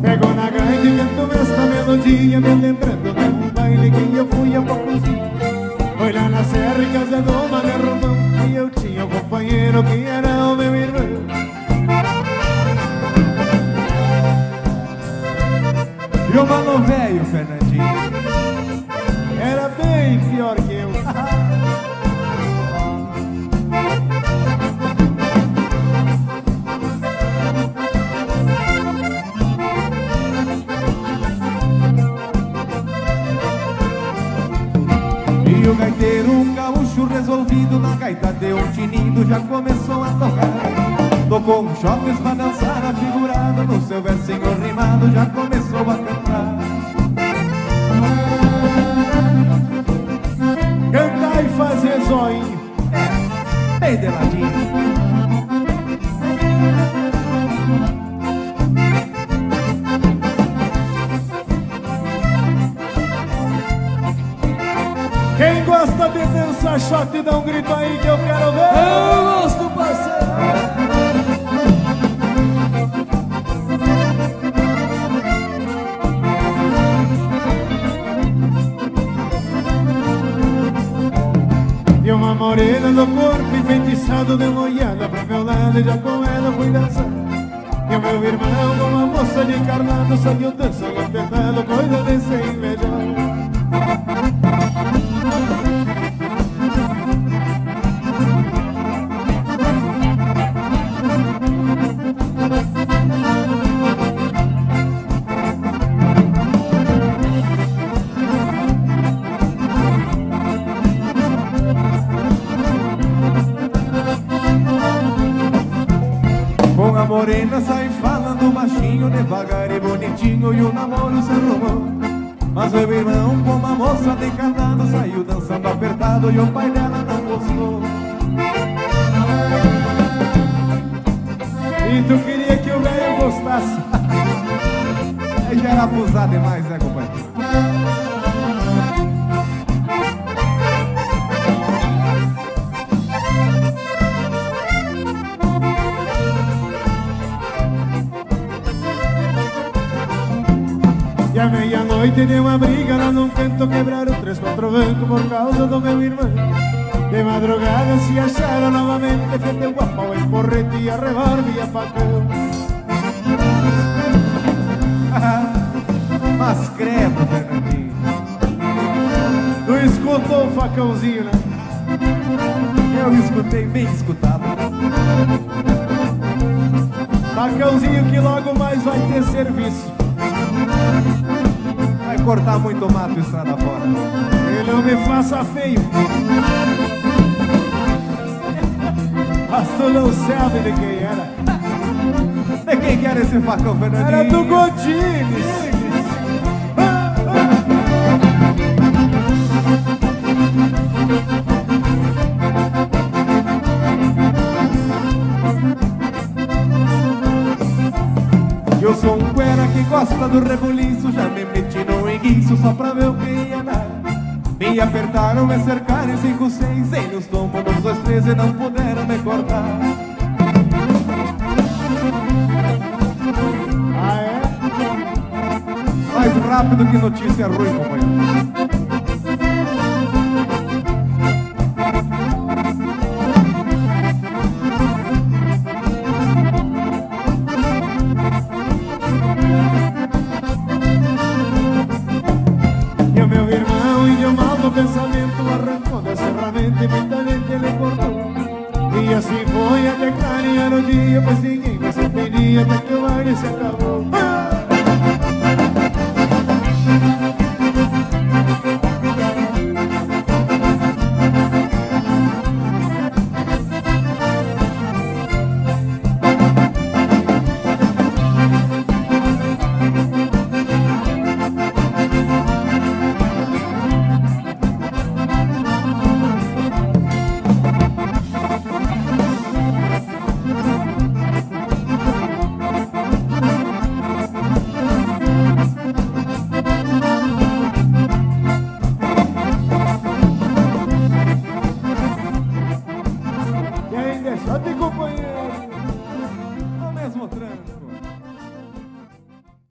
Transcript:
Pego na gaita e canto esta melodia, me lembrando de um baile que eu fui há poucos dias. Foi lá na serra em casa do Mané Romão, e eu tinha um companheiro que era o meu irmão. E o mano velho, Fernandinho, Era bem pior que eu. e o gaiteiro, um gaúcho resolvido, na gaita deu um tinindo, já começou a tocar. Tocou um choques pra dançar afigurado, no seu versinho rimado já começou a cantar. Cantar e fazer zoinho. Bem de ladinho. Quem gosta de dançar shot, dá um grito aí que eu quero ver. Eu gosto, parceiro. E uma morena no corpo enfeitiçado, deu uma olhada pro meu lado e já com ela fui dançar. E o meu irmão com uma moça de carnado saiu dançando apertado, coisa de se invejar. Com a morena sai falando baixinho, devagar e bonitinho, e o namoro se arrumou. Mas meu irmão com uma moça de carnado saiu dançando apertado, e o pai dela não gostou. E tu queria que o velho gostasse. Aí já era abusar demais, né, companheiro? E à meia-noite deu uma briga lá num canto, quebraram 3, 4 bancos por causa do meu irmão. De madrugada se acharam novamente, frente ao guapau, em porrete e a revólver e a facão. Mas credo, Fernandinho. Tu escutou o facãozinho, né? Eu escutei, bem escutado. Facãozinho que logo mais vai ter serviço. Vai cortar muito mato estrada fora. E não me faça feio. Mas tu não sabe de quem era. De quem que era esse facão, Fernandinho? Era do Godines. Eu sou um cuera que gosta do rebuliço, já me meti no enguiço só pra ver o que ia dar. Me apertaram, me cercaram em 5, 6, em nos tomos nos 2, 3 e não puderam me cortar. Ah, é? Mais rápido que notícia ruim, companheiro. E o meu irmão, idiomado pensamento, arrancou da ferramenta e muita gente ele cortou. E assim foi até clarear o dia, pois ninguém mais entendia até que o baile se acabou. só te companheiro.